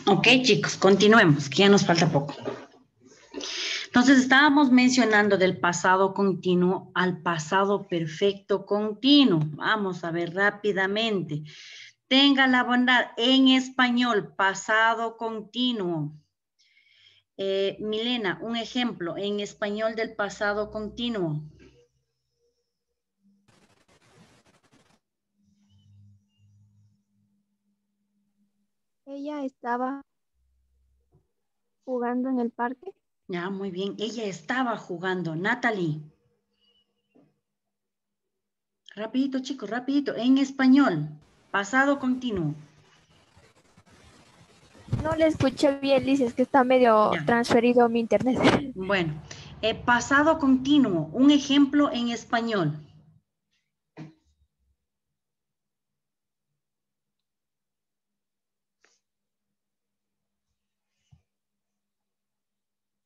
Ok, chicos, continuemos, que ya nos falta poco. Entonces, estábamos mencionando del pasado continuo al pasado perfecto continuo. Vamos a ver rápidamente. Tenga la bondad en español, pasado continuo. Milena, un ejemplo en español del pasado continuo. Ella estaba jugando en el parque. Ya, muy bien. Ella estaba jugando. Natalie. Rapidito, chicos, rapidito. En español, pasado continuo. No le escuché bien, Liz, es que está medio Ya. transferido mi internet. Bueno, pasado continuo. Un ejemplo en español.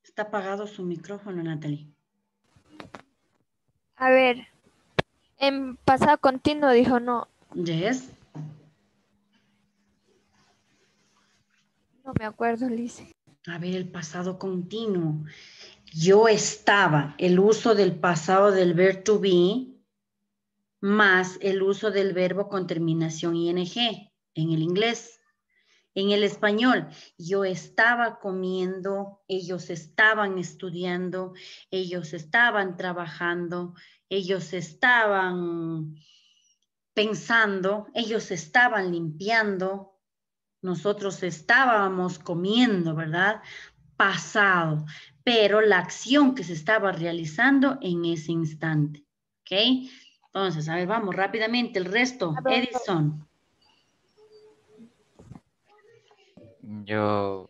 Está apagado su micrófono, Natalie. A ver, en pasado continuo dijo no, Yes. no me acuerdo, Liz. A ver, el pasado continuo. Yo estaba, el uso del pasado del verbo to be más el uso del verbo con terminación ing en el inglés. En el español, yo estaba comiendo, ellos estaban estudiando, ellos estaban trabajando, ellos estaban pensando, ellos estaban limpiando, nosotros estábamos comiendo, ¿verdad? Pasado, pero la acción que se estaba realizando en ese instante, ¿ok? Entonces, a ver, vamos rápidamente, el resto, A ver, Edison. Yo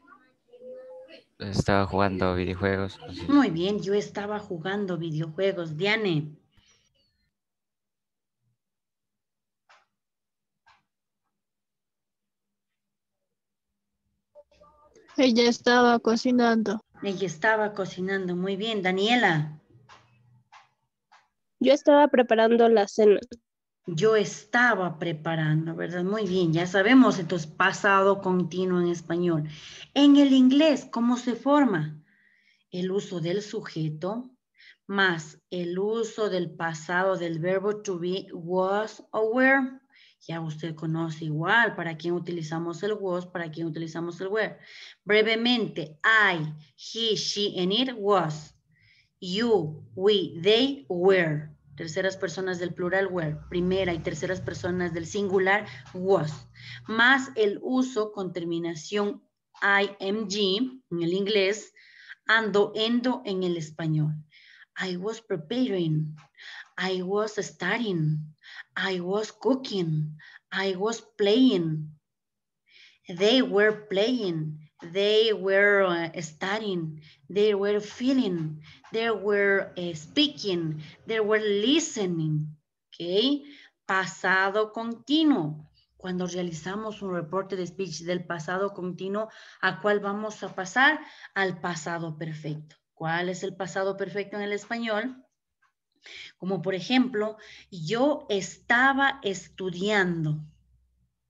estaba jugando videojuegos. No sé. Muy bien, yo estaba jugando videojuegos. Diane. Ella estaba cocinando. Ella estaba cocinando. Muy bien, Daniela. Yo estaba preparando la cena. Yo estaba preparando, ¿verdad? Muy bien, ya sabemos entonces pasado continuo en español. En el inglés, ¿cómo se forma? El uso del sujeto más el uso del pasado del verbo to be, was o were. Ya usted conoce igual para quién utilizamos el was, para quién utilizamos el were. Brevemente, I, he, she, and it was. You, we, they, were. Terceras personas del plural were. Primera y terceras personas del singular was. Más el uso con terminación ing en el inglés, ando, endo en el español. I was preparing. I was studying. I was cooking. I was playing. They were playing. They were studying. They were feeling. They were speaking. They were listening. ¿Ok? Pasado continuo. Cuando realizamos un reporte de speech del pasado continuo, ¿a cuál vamos a pasar? Al pasado perfecto. ¿Cuál es el pasado perfecto en el español? Como por ejemplo, yo estaba estudiando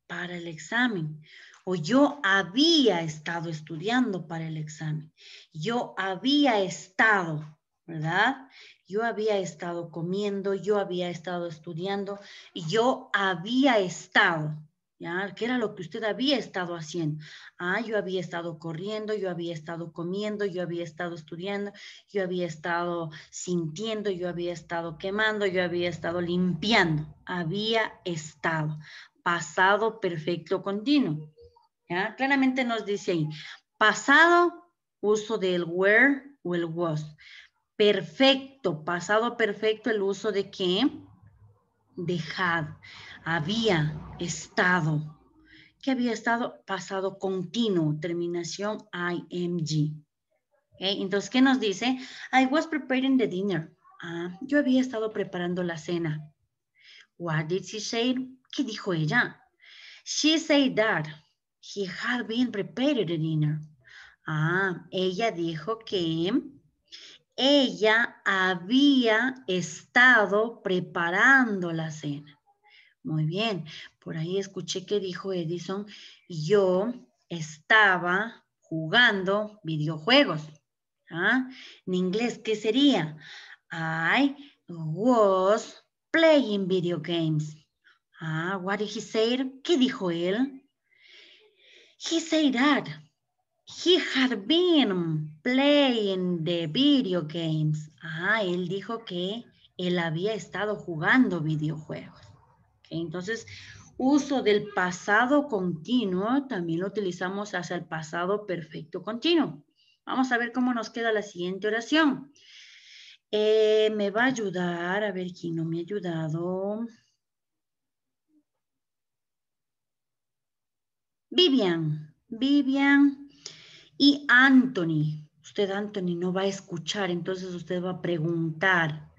para el examen o yo había estado estudiando para el examen. Yo había estado, ¿verdad? Yo había estado comiendo, yo había estado estudiando, yo había estado, ¿ya? ¿Qué era lo que usted había estado haciendo? Ah, yo había estado corriendo, yo había estado comiendo, yo había estado estudiando, yo había estado sintiendo, yo había estado quemando, yo había estado limpiando, había estado. Pasado perfecto continuo. ¿Ya? Claramente nos dice ahí, pasado, uso del were o el was. Perfecto, pasado perfecto, el uso de qué? De had. Había estado. ¿Qué había estado? Pasado continuo, terminación ing. ¿Okay? Entonces, ¿qué nos dice? I was preparing the dinner. Ah, yo había estado preparando la cena. What did she say? ¿Qué dijo ella? She said that he had been prepared the dinner. Ah, ella dijo que ella había estado preparando la cena. Muy bien, por ahí escuché que dijo Edison, yo estaba jugando videojuegos. ¿Ah? En inglés, ¿qué sería? I was playing video games. Ah, what did he say? ¿Qué dijo él? He said that he had been playing the video games. Ah, él dijo que él había estado jugando videojuegos. Okay, entonces, uso del pasado continuo también lo utilizamos hacia el pasado perfecto continuo. Vamos a ver cómo nos queda la siguiente oración. Me va a ayudar, a ver quién no me ha ayudado. Vivian y Anthony. Usted, Anthony, no va a escuchar, entonces usted va a preguntar.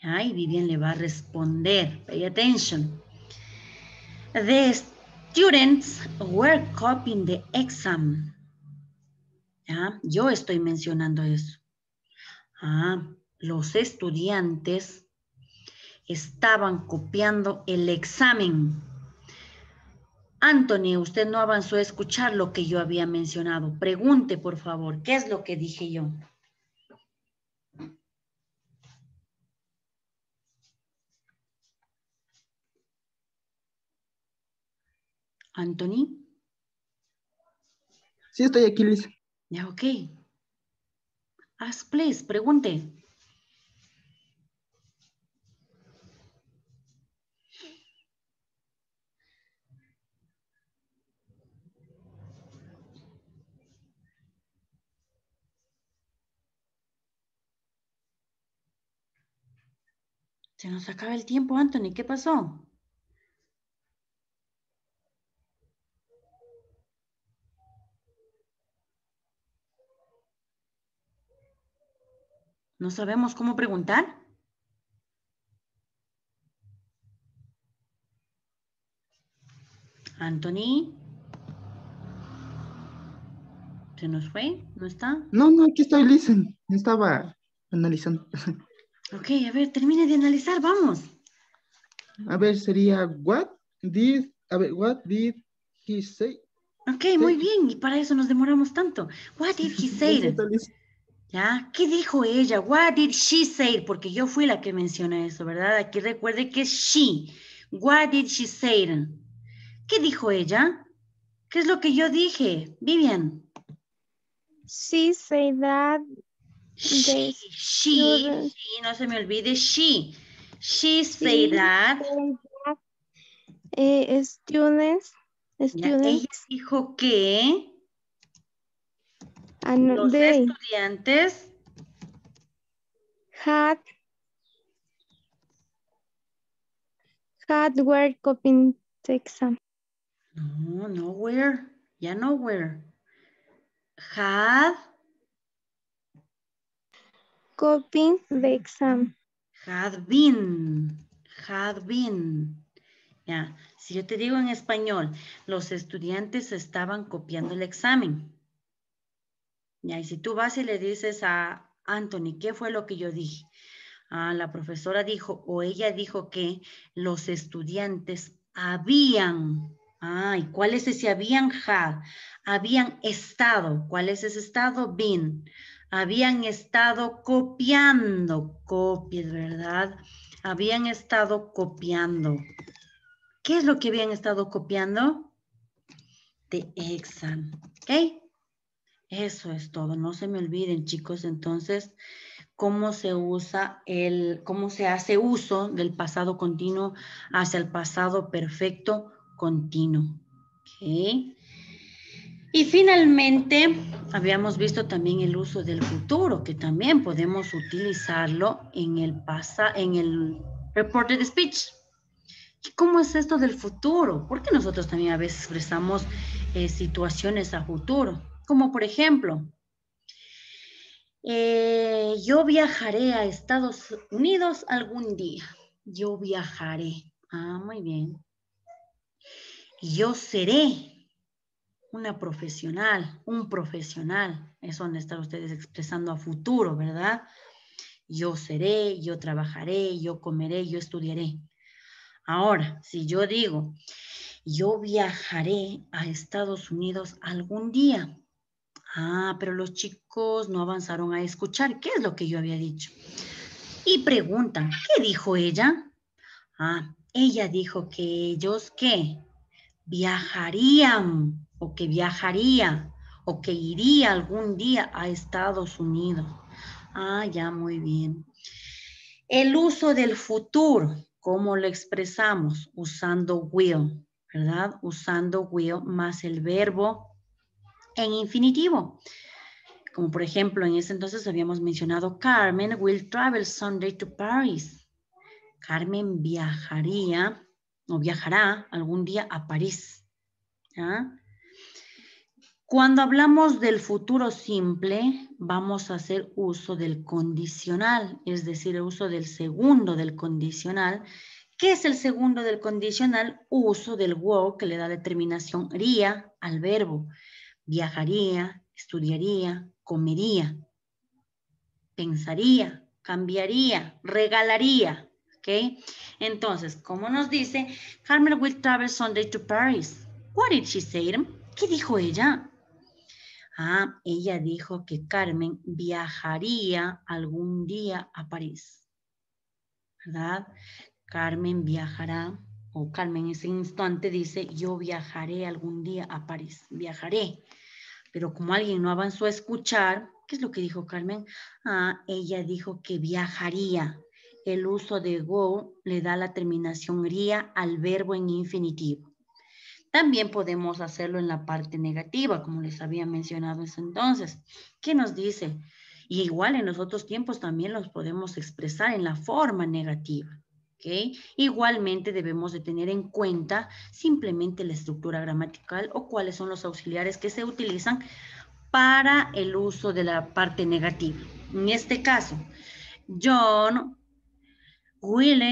Y Vivian le va a responder. Pay attention. The students were copying the exam. ¿Ya? Yo estoy mencionando eso. Los estudiantes estaban copiando el examen. Anthony, usted no avanzó a escuchar lo que yo había mencionado. Pregunte, por favor, ¿qué es lo que dije yo? Anthony. Sí, estoy aquí, Liz. Ya, ok. Ask, please, pregunte. Se nos acaba el tiempo, Anthony. ¿Qué pasó? ¿No sabemos cómo preguntar? Anthony. ¿Se nos fue? ¿No está? No, aquí estoy, Liz. Estaba analizando. Ok, a ver, termine de analizar, vamos. A ver, sería, what did he say? Ok, muy bien, y para eso nos demoramos tanto. What did he say? Listo, Liz. ¿Ya? ¿Qué dijo ella? What did she say? Porque yo fui la que mencioné eso, ¿verdad? Aquí recuerde que es she. What did she say? ¿Qué dijo ella? ¿Qué es lo que yo dije? Vivian. She said that the She, students no se me olvide, she. She said that. Students Ya, ella dijo que los they estudiantes were copying the exam. no, nowhere, ya nowhere. Had Copying the exam. Had been. Ya, si yo te digo en español, los estudiantes estaban copiando el examen. Ya, y si tú vas y le dices a Anthony, ¿qué fue lo que yo dije? La profesora dijo, o ella dijo que los estudiantes habían, ¿y cuál es ese habían? Had. Habían estado, ¿cuál es ese estado? Been. Habían estado copiando, copies, ¿verdad? Habían estado copiando. ¿Qué es lo que habían estado copiando? The exam, ¿ok? Eso es todo, no se me olviden, chicos, entonces, cómo se hace uso del pasado continuo hacia el pasado perfecto continuo, ¿ok? Y finalmente, habíamos visto también el uso del futuro, que también podemos utilizarlo en el reported speech. ¿Cómo es esto del futuro? Porque nosotros también a veces expresamos situaciones a futuro, como por ejemplo, yo viajaré a Estados Unidos algún día. Yo viajaré. Muy bien. Yo seré una profesional, un profesional. Eso donde están ustedes expresando a futuro, ¿verdad? Yo seré, yo trabajaré, yo comeré, yo estudiaré. Ahora, si yo digo, Yo viajaré a Estados Unidos algún día. Ah, pero los chicos no avanzaron a escuchar. ¿Qué es lo que yo había dicho? Y preguntan, ¿qué dijo ella? Ah, ella dijo que ellos, ¿qué? Viajarían o que viajaría o que iría algún día a Estados Unidos. Ah, ya, muy bien. El uso del futuro, ¿cómo lo expresamos? Usando will, ¿verdad? Usando will más el verbo en infinitivo. Como por ejemplo, en ese entonces habíamos mencionado Carmen will travel Sunday to Paris. Carmen viajaría o viajará algún día a París. ¿Ya? Cuando hablamos del futuro simple, vamos a hacer uso del condicional, es decir, el uso del segundo del condicional. ¿Qué es el segundo del condicional? Uso del verbo que le da la terminación ría al verbo. Viajaría, estudiaría, comería, pensaría, cambiaría, regalaría. ¿Ok? Entonces, como nos dice, Carmen will travel Sunday to Paris. What did she say? ¿Qué dijo ella? Ah, ella dijo que Carmen viajaría algún día a París, ¿verdad? Carmen viajará, o Carmen en ese instante dice, yo viajaré algún día a París, viajaré. Pero como alguien no avanzó a escuchar, ¿qué es lo que dijo Carmen? Ah, ella dijo que viajaría. El uso de go le da la terminación ría al verbo en infinitivo. También podemos hacerlo en la parte negativa, como les había mencionado en ese entonces. ¿Qué nos dice? Y igual en los otros tiempos también los podemos expresar en la forma negativa. ¿Okay? Igualmente debemos de tener en cuenta simplemente la estructura gramatical o cuáles son los auxiliares que se utilizan para el uso de la parte negativa. En este caso, John will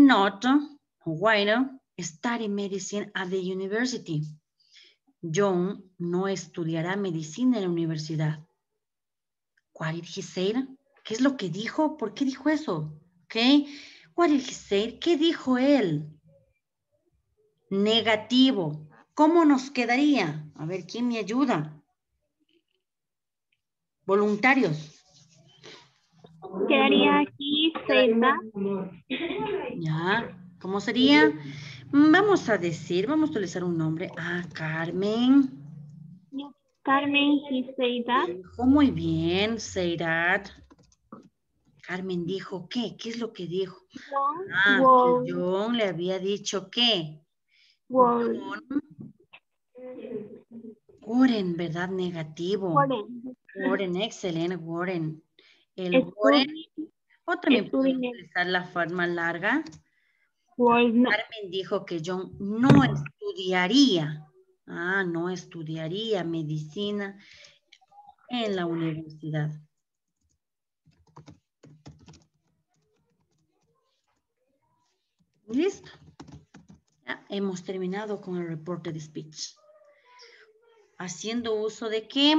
not, study medicine at the university. John no estudiará medicina en la universidad. What did he say? ¿Qué es lo que dijo? ¿Por qué dijo eso? ¿Okay? What did he say? ¿Qué dijo él? Negativo. ¿Cómo nos quedaría? A ver, ¿quién me ayuda? Voluntarios. Quedaría aquí, Zelda. Ya, ¿cómo sería? Vamos a decir, vamos a utilizar un nombre. Ah, Carmen. Carmen, he said that. Dijo muy bien, say that. Carmen dijo ¿qué? ¿Qué es lo que dijo? Ah, que John le había dicho ¿qué? Warren, ¿verdad? Negativo. Warren, excelente, Warren. El Warren, o también podemos utilizar la forma larga. Carmen dijo que John no estudiaría. Ah, no estudiaría medicina en la universidad. ¿Listo? Ya hemos terminado con el reporte de speech. Haciendo uso de qué?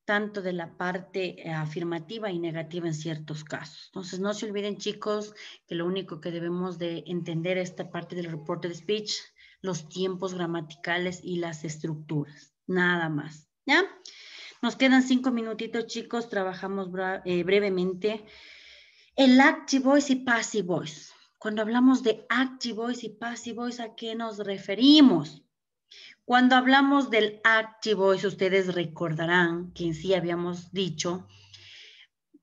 Tanto de la parte afirmativa y negativa en ciertos casos. Entonces, no se olviden, chicos, que lo único que debemos de entender esta parte del reporte de speech, los tiempos gramaticales y las estructuras. Nada más, ¿ya? Nos quedan 5 minutitos, chicos. Trabajamos brevemente. El active voice y passive voice. Cuando hablamos de active voice y passive voice, ¿a qué nos referimos? Cuando hablamos del active voice, ustedes recordarán que en sí habíamos dicho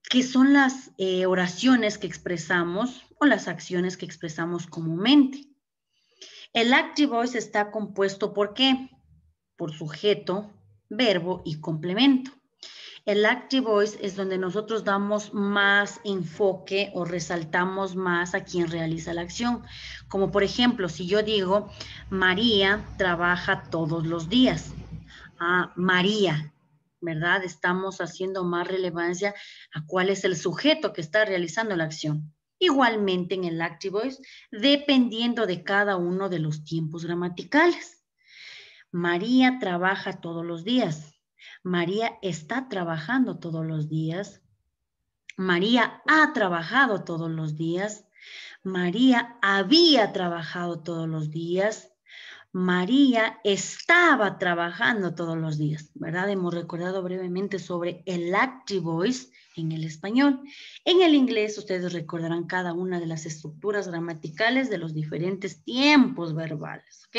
que son las oraciones que expresamos o las acciones que expresamos comúnmente. El active voice está compuesto ¿por qué? Por sujeto, verbo y complemento. El active voice es donde nosotros damos más enfoque o resaltamos más a quien realiza la acción. Como por ejemplo, si yo digo, María trabaja todos los días. Ah, María, ¿verdad? Estamos haciendo más relevancia a cuál es el sujeto que está realizando la acción. Igualmente en el active voice, dependiendo de cada uno de los tiempos gramaticales. María trabaja todos los días. María está trabajando todos los días. María ha trabajado todos los días. María había trabajado todos los días. María estaba trabajando todos los días, ¿verdad? Hemos recordado brevemente sobre el active voice en el español. En el inglés, ustedes recordarán cada una de las estructuras gramaticales de los diferentes tiempos verbales, ¿ok?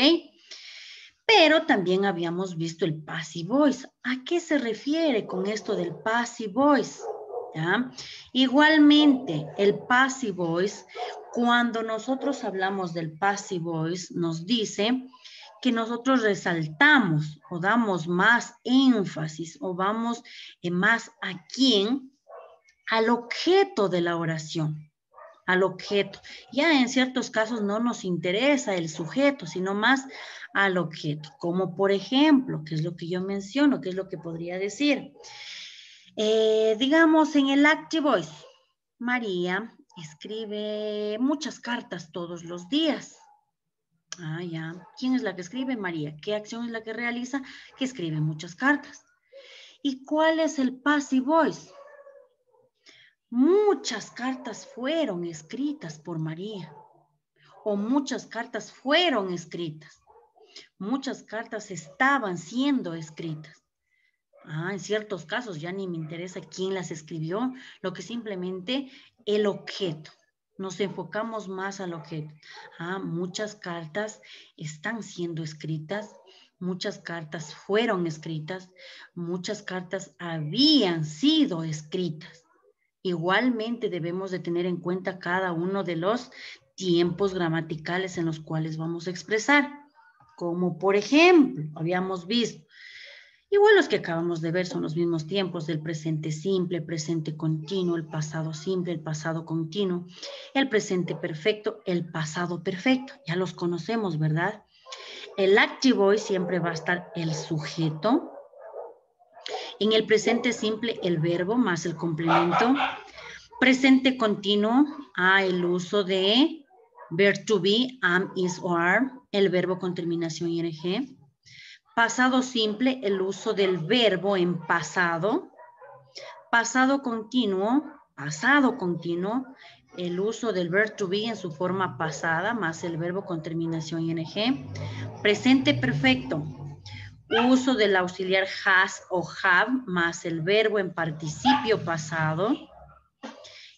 Pero también habíamos visto el passive voice. ¿A qué se refiere con esto del passive voice? ¿Ya? Igualmente, el passive voice, cuando nosotros hablamos del passive voice, nos dice que nosotros resaltamos o damos más énfasis o vamos más a quién, al objeto de la oración, al objeto. Ya en ciertos casos no nos interesa el sujeto, sino más al objeto, como por ejemplo, ¿qué es lo que yo menciono? ¿Qué es lo que podría decir? Digamos en el active voice, María escribe muchas cartas todos los días. Ah, ya. ¿Quién es la que escribe? María. ¿Qué acción es la que realiza? Que escribe muchas cartas. ¿Y cuál es el passive voice? Muchas cartas fueron escritas por María. O muchas cartas fueron escritas. Muchas cartas estaban siendo escritas. Ah, en ciertos casos ya ni me interesa quién las escribió, lo que simplemente el objeto. Nos enfocamos más al objeto. Ah, muchas cartas están siendo escritas, muchas cartas fueron escritas, muchas cartas habían sido escritas. Igualmente debemos de tener en cuenta cada uno de los tiempos gramaticales en los cuales vamos a expresar. Como por ejemplo, habíamos visto, igual los que acabamos de ver son los mismos tiempos del presente simple, presente continuo, el pasado simple, el pasado continuo, el presente perfecto, el pasado perfecto. Ya los conocemos, ¿verdad? El active voice siempre va a estar el sujeto. En el presente simple, el verbo más el complemento. Presente continuo, el uso de verb to be, am, is or are, el verbo con terminación ing. Pasado simple, el uso del verbo en pasado. Pasado continuo, el uso del verb to be en su forma pasada, más el verbo con terminación ing. Presente perfecto, uso del auxiliar has o have, más el verbo en participio pasado.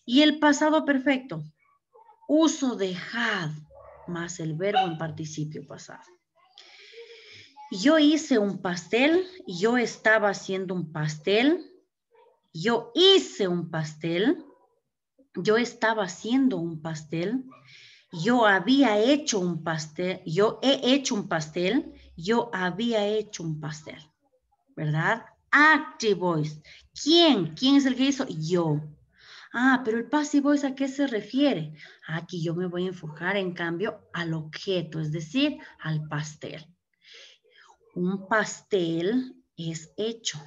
Y el pasado perfecto, uso de had, más el verbo en participio pasado. Yo hice un pastel, yo estaba haciendo un pastel, yo hice un pastel, yo estaba haciendo un pastel, yo había hecho un pastel, yo he hecho un pastel, yo había hecho un pastel, ¿verdad? Active voice. ¿Quién? ¿Quién es el que hizo? Yo. Ah, pero el passive voice, ¿a qué se refiere? Aquí yo me voy a enfocar, en cambio, al objeto, es decir, al pastel. Un pastel es hecho.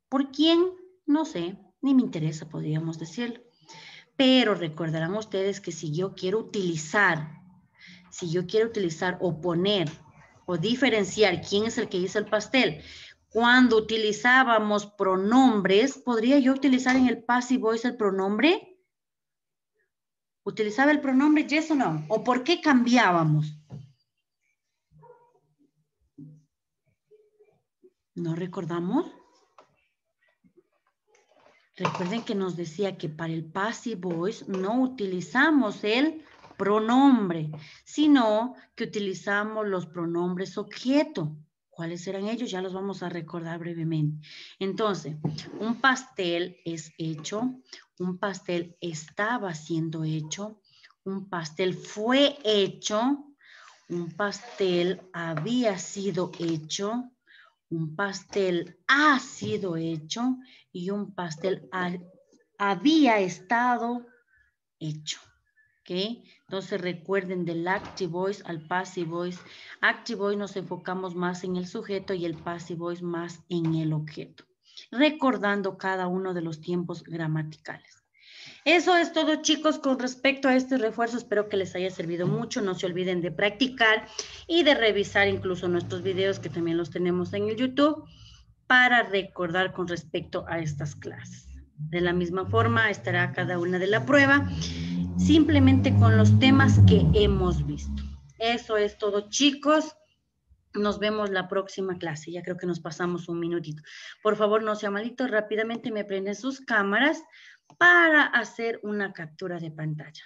¿Por quién? No sé, ni me interesa, podríamos decirlo. Pero recordarán ustedes que si yo quiero utilizar o poner o diferenciar quién es el que hizo el pastel, cuando utilizábamos pronombres, ¿podría yo utilizar en el passive voice el pronombre? ¿Utilizaba el pronombre yes o no? ¿O por qué cambiábamos? ¿No recordamos? Recuerden que nos decía que para el passive voice no utilizamos el pronombre, sino que utilizamos los pronombres objeto. ¿Cuáles eran ellos? Ya los vamos a recordar brevemente. Entonces, un pastel es hecho, un pastel estaba siendo hecho, un pastel fue hecho, un pastel había sido hecho, un pastel ha sido hecho y un pastel había estado hecho. ¿Ok? Entonces recuerden del active voice al passive voice. Active voice nos enfocamos más en el sujeto y el passive voice más en el objeto. Recordando cada uno de los tiempos gramaticales. Eso es todo, chicos, con respecto a este refuerzo. Espero que les haya servido mucho. No se olviden de practicar y de revisar incluso nuestros videos que también los tenemos en el YouTube para recordar con respecto a estas clases. De la misma forma estará cada una de la prueba, simplemente con los temas que hemos visto. Eso es todo, chicos. Nos vemos la próxima clase. Ya creo que nos pasamos un minutito. Por favor, no sea malito. Rápidamente me prenden sus cámaras para hacer una captura de pantalla.